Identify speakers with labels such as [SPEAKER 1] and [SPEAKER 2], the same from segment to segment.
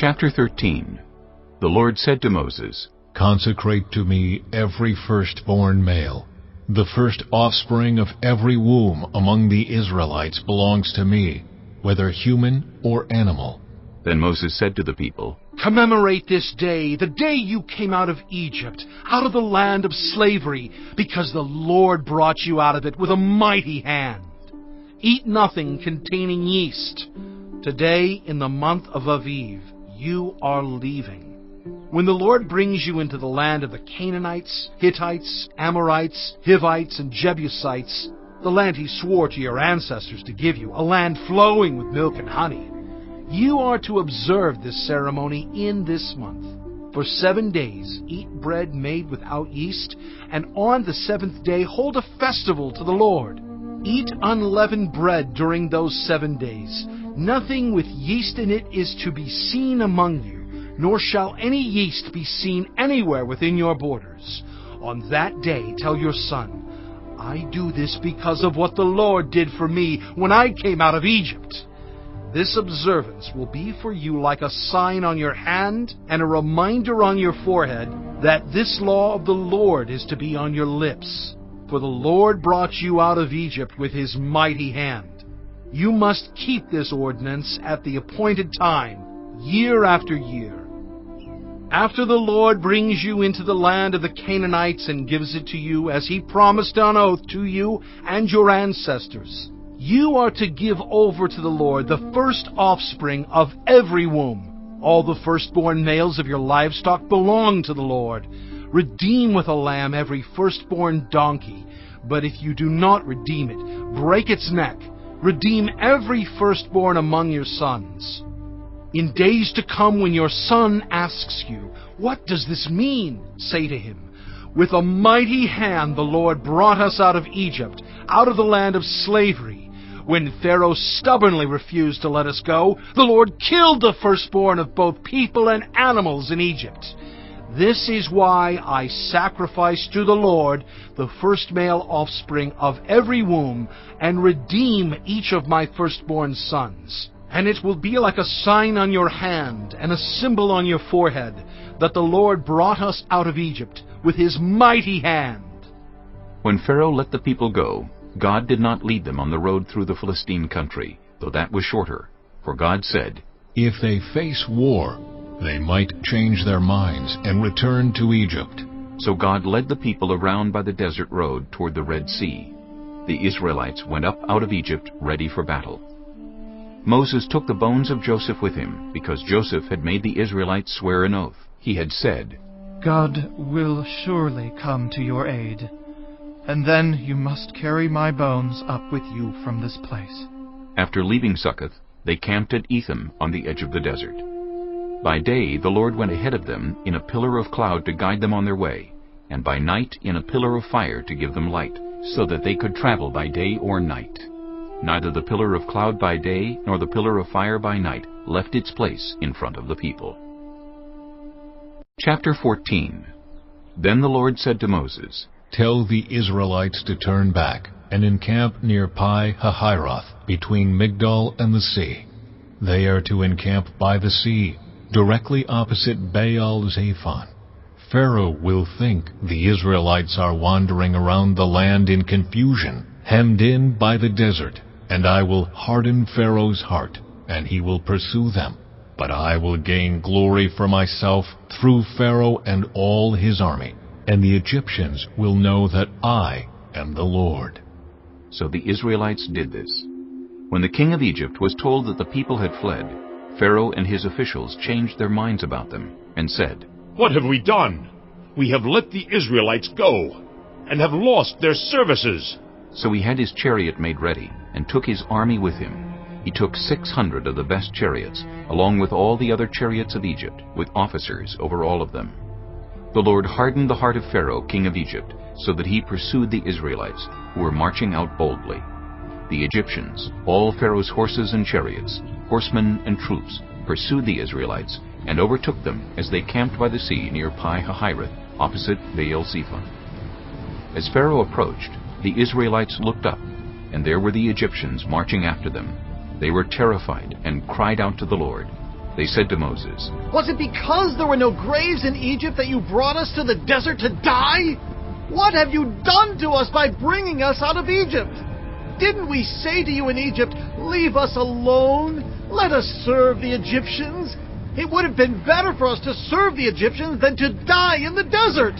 [SPEAKER 1] Chapter 13. The Lord said to Moses,
[SPEAKER 2] Consecrate to me every firstborn male. The first offspring of every womb among the Israelites belongs to me, whether human or animal.
[SPEAKER 1] Then Moses said to the people,
[SPEAKER 3] Commemorate this day, the day you came out of Egypt, out of the land of slavery, because the Lord brought you out of it with a mighty hand. Eat nothing containing yeast. Today, in the month of Aviv, you are leaving. When the Lord brings you into the land of the Canaanites, Hittites, Amorites, Hivites, and Jebusites, the land he swore to your ancestors to give you, a land flowing with milk and honey, you are to observe this ceremony in this month. For 7 days eat bread made without yeast, and on the 7th day hold a festival to the Lord. Eat unleavened bread during those 7 days. Nothing with yeast in it is to be seen among you, nor shall any yeast be seen anywhere within your borders. On that day tell your son, I do this because of what the Lord did for me when I came out of Egypt. This observance will be for you like a sign on your hand and a reminder on your forehead that this law of the Lord is to be on your lips. For the Lord brought you out of Egypt with his mighty hand. You must keep this ordinance at the appointed time, year after year. After the Lord brings you into the land of the Canaanites and gives it to you as he promised on oath to you and your ancestors, you are to give over to the Lord the first offspring of every womb. All the firstborn males of your livestock belong to the Lord. Redeem with a lamb every firstborn donkey. But if you do not redeem it, break its neck. Redeem every firstborn among your sons. In days to come, when your son asks you, What does this mean? Say to him, With a mighty hand the Lord brought us out of Egypt, out of the land of slavery. When Pharaoh stubbornly refused to let us go, the Lord killed the firstborn of both people and animals in Egypt. This is why I sacrifice to the Lord the first male offspring of every womb, and redeem each of my firstborn sons. And it will be like a sign on your hand and a symbol on your forehead, that the Lord brought us out of Egypt with his mighty hand.
[SPEAKER 1] When Pharaoh let the people go, God did not lead them on the road through the Philistine country, though that was shorter. For God said,
[SPEAKER 2] If they face war, they might change their minds and return to Egypt.
[SPEAKER 1] So God led the people around by the desert road toward the Red Sea. The Israelites went up out of Egypt ready for battle. Moses took the bones of Joseph with him, because Joseph had made the Israelites swear an oath. He had said,
[SPEAKER 4] God will surely come to your aid, and then you must carry my bones up with you from this place.
[SPEAKER 1] After leaving Succoth, they camped at Etham on the edge of the desert. By day the Lord went ahead of them in a pillar of cloud to guide them on their way, and by night in a pillar of fire to give them light, so that they could travel by day or night. Neither the pillar of cloud by day nor the pillar of fire by night left its place in front of the people. Chapter 14. Then the Lord said to Moses,
[SPEAKER 2] Tell the Israelites to turn back and encamp near Pi-hahiroth, between Migdol and the sea. They are to encamp by the sea, directly opposite Baal-Zephon. Pharaoh will think the Israelites are wandering around the land in confusion, hemmed in by the desert, and I will harden Pharaoh's heart, and he will pursue them. But I will gain glory for myself through Pharaoh and all his army, and the Egyptians will know that I am the Lord.
[SPEAKER 1] So the Israelites did this. When the king of Egypt was told that the people had fled, Pharaoh and his officials changed their minds about them, and said,
[SPEAKER 5] What have we done? We have let the Israelites go, and have lost their services.
[SPEAKER 1] So he had his chariot made ready, and took his army with him. He took 600 of the best chariots, along with all the other chariots of Egypt, with officers over all of them. The Lord hardened the heart of Pharaoh, king of Egypt, so that he pursued the Israelites, who were marching out boldly. The Egyptians, all Pharaoh's horses and chariots, horsemen and troops, pursued the Israelites, and overtook them as they camped by the sea near Pi-hahiroth, opposite Baal-Zephon. As Pharaoh approached, the Israelites looked up, and there were the Egyptians marching after them. They were terrified and cried out to the Lord. They said to Moses,
[SPEAKER 6] "Was it because there were no graves in Egypt that you brought us to the desert to die? What have you done to us by bringing us out of Egypt? Didn't we say to you in Egypt, 'Leave us alone, let us serve the Egyptians'? It would have been better for us to serve the Egyptians than to die in the desert."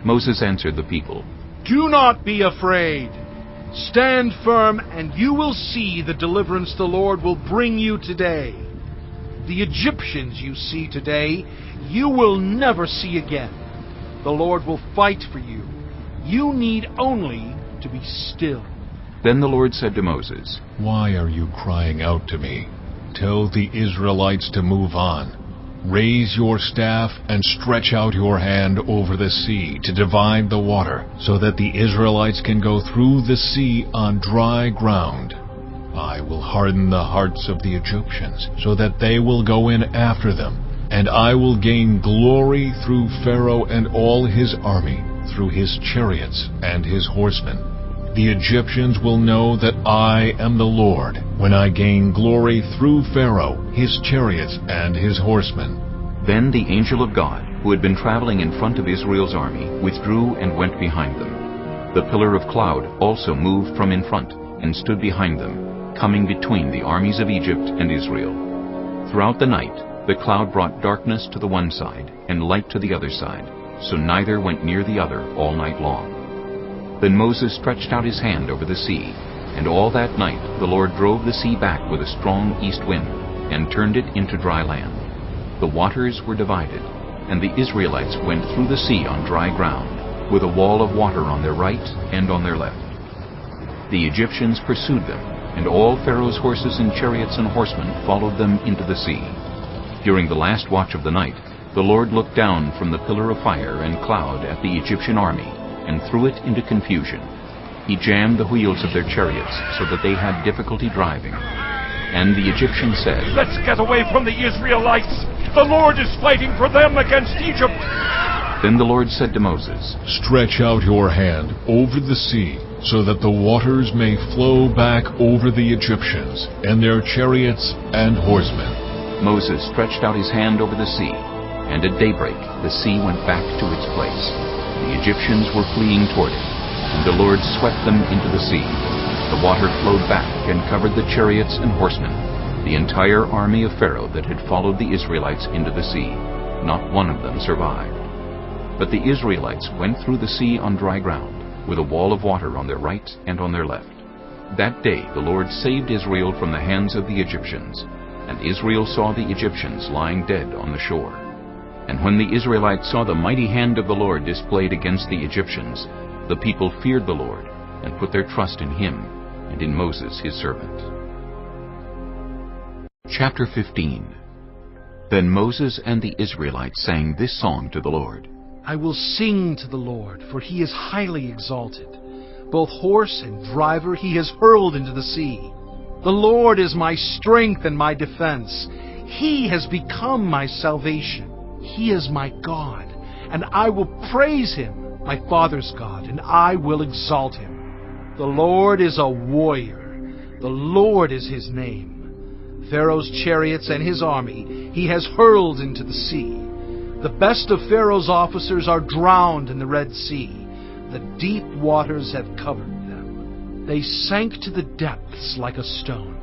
[SPEAKER 1] Moses answered the people,
[SPEAKER 3] Do not be afraid. Stand firm, and you will see the deliverance the Lord will bring you today. The Egyptians you see today, you will never see again. The Lord will fight for you. You need only to be still.
[SPEAKER 1] Then the Lord said to Moses,
[SPEAKER 2] Why are you crying out to me? Tell the Israelites to move on. Raise your staff and stretch out your hand over the sea to divide the water, so that the Israelites can go through the sea on dry ground. I will harden the hearts of the Egyptians, so that they will go in after them, and I will gain glory through Pharaoh and all his army, through his chariots and his horsemen. The Egyptians will know that I am the Lord, when I gain glory through Pharaoh, his chariots, and his horsemen.
[SPEAKER 1] Then the angel of God, who had been traveling in front of Israel's army, withdrew and went behind them. The pillar of cloud also moved from in front and stood behind them, coming between the armies of Egypt and Israel. Throughout the night, the cloud brought darkness to the one side and light to the other side, so neither went near the other all night long. Then Moses stretched out his hand over the sea, and all that night the Lord drove the sea back with a strong east wind, and turned it into dry land. The waters were divided, and the Israelites went through the sea on dry ground, with a wall of water on their right and on their left. The Egyptians pursued them, and all Pharaoh's horses and chariots and horsemen followed them into the sea. During the last watch of the night, the Lord looked down from the pillar of fire and cloud at the Egyptian army, and threw it into confusion. He jammed the wheels of their chariots, so that they had difficulty driving. And the Egyptians said,
[SPEAKER 5] Let's get away from the Israelites! The Lord is fighting for them against Egypt!
[SPEAKER 1] Then the Lord said to Moses,
[SPEAKER 2] Stretch out your hand over the sea, so that the waters may flow back over the Egyptians, and their chariots and horsemen.
[SPEAKER 1] Moses stretched out his hand over the sea, and at daybreak the sea went back to its place. The Egyptians were fleeing toward it, and the Lord swept them into the sea. The water flowed back and covered the chariots and horsemen, the entire army of Pharaoh that had followed the Israelites into the sea. Not one of them survived. But the Israelites went through the sea on dry ground, with a wall of water on their right and on their left. That day the Lord saved Israel from the hands of the Egyptians, and Israel saw the Egyptians lying dead on the shore. And when the Israelites saw the mighty hand of the Lord displayed against the Egyptians, the people feared the Lord, and put their trust in him, and in Moses his servant. Chapter 15. Then Moses and the Israelites sang this song to the Lord.
[SPEAKER 3] I will sing to the Lord, for he is highly exalted. Both horse and driver he has hurled into the sea. The Lord is my strength and my defense. He has become my salvation. He is my God, and I will praise him, my father's God, and I will exalt him. The Lord is a warrior. The Lord is his name. Pharaoh's chariots and his army he has hurled into the sea. The best of Pharaoh's officers are drowned in the Red Sea. The deep waters have covered them. They sank to the depths like a stone.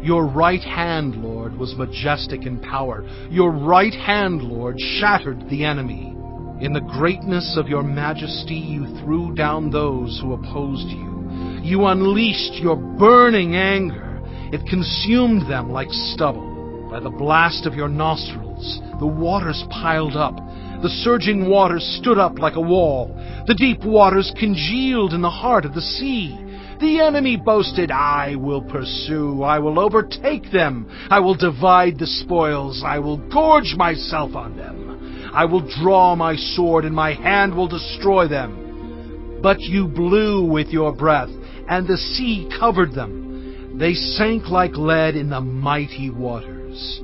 [SPEAKER 3] Your right hand, Lord, was majestic in power. Your right hand, Lord, shattered the enemy. In the greatness of your majesty you threw down those who opposed you. You unleashed your burning anger. It consumed them like stubble. By the blast of your nostrils, the waters piled up. The surging waters stood up like a wall. The deep waters congealed in the heart of the sea. The enemy boasted, I will pursue, I will overtake them, I will divide the spoils, I will gorge myself on them. I will draw my sword, and my hand will destroy them. But you blew with your breath, and the sea covered them. They sank like lead in the mighty waters.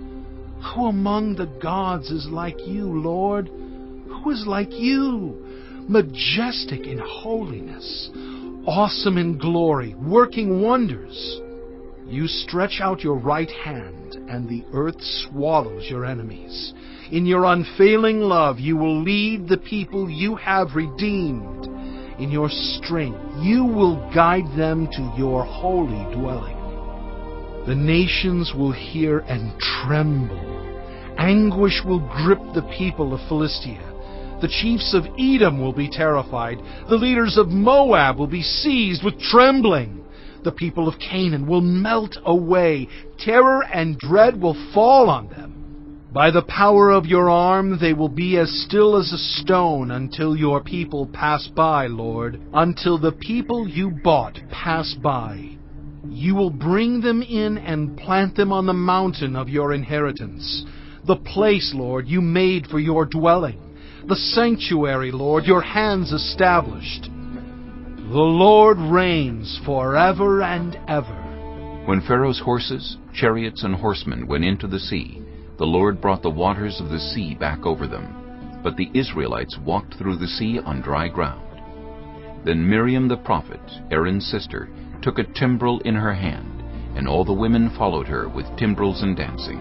[SPEAKER 3] Who among the gods is like you, Lord? Who is like you? Majestic in holiness, awesome in glory, working wonders. You stretch out your right hand, and the earth swallows your enemies. In your unfailing love you will lead the people you have redeemed. In your strength you will guide them to your holy dwelling. The nations will hear and tremble. Anguish will grip the people of Philistia. The chiefs of Edom will be terrified. The leaders of Moab will be seized with trembling. The people of Canaan will melt away. Terror and dread will fall on them. By the power of your arm they will be as still as a stone until your people pass by, Lord, until the people you bought pass by. You will bring them in and plant them on the mountain of your inheritance, the place, Lord, you made for your dwelling, the sanctuary, Lord, your hands established. The Lord reigns forever and ever.
[SPEAKER 1] When Pharaoh's horses, chariots, and horsemen went into the sea, the Lord brought the waters of the sea back over them. But the Israelites walked through the sea on dry ground. Then Miriam the prophet, Aaron's sister, took a timbrel in her hand, and all the women followed her with timbrels and dancing.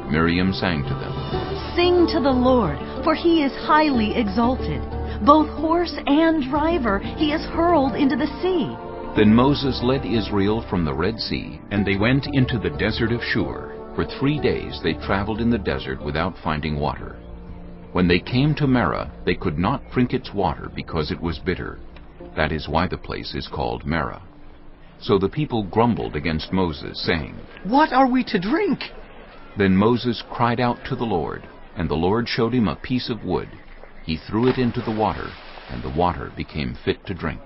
[SPEAKER 1] Miriam sang to them,
[SPEAKER 7] Sing to the Lord, for he is highly exalted. Both horse and driver he is hurled into the sea.
[SPEAKER 1] Then Moses led Israel from the Red Sea, and they went into the desert of Shur. For 3 days they traveled in the desert without finding water. When they came to Marah, they could not drink its water because it was bitter. That is why the place is called Marah. So the people grumbled against Moses, saying,
[SPEAKER 6] What are we to drink?
[SPEAKER 1] Then Moses cried out to the Lord, and the Lord showed him a piece of wood. He threw it into the water, and the water became fit to drink.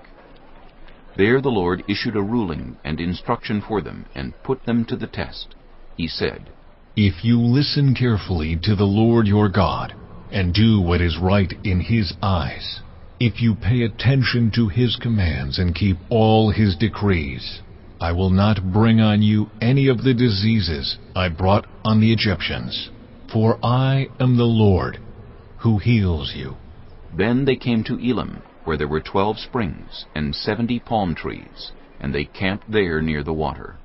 [SPEAKER 1] There the Lord issued a ruling and instruction for them, and put them to the test. He said,
[SPEAKER 2] If you listen carefully to the Lord your God, and do what is right in His eyes, if you pay attention to His commands and keep all His decrees, I will not bring on you any of the diseases I brought on the Egyptians, for I am the Lord who heals you.
[SPEAKER 1] Then they came to Elim, where there were 12 springs and 70 palm trees, and they camped there near the water.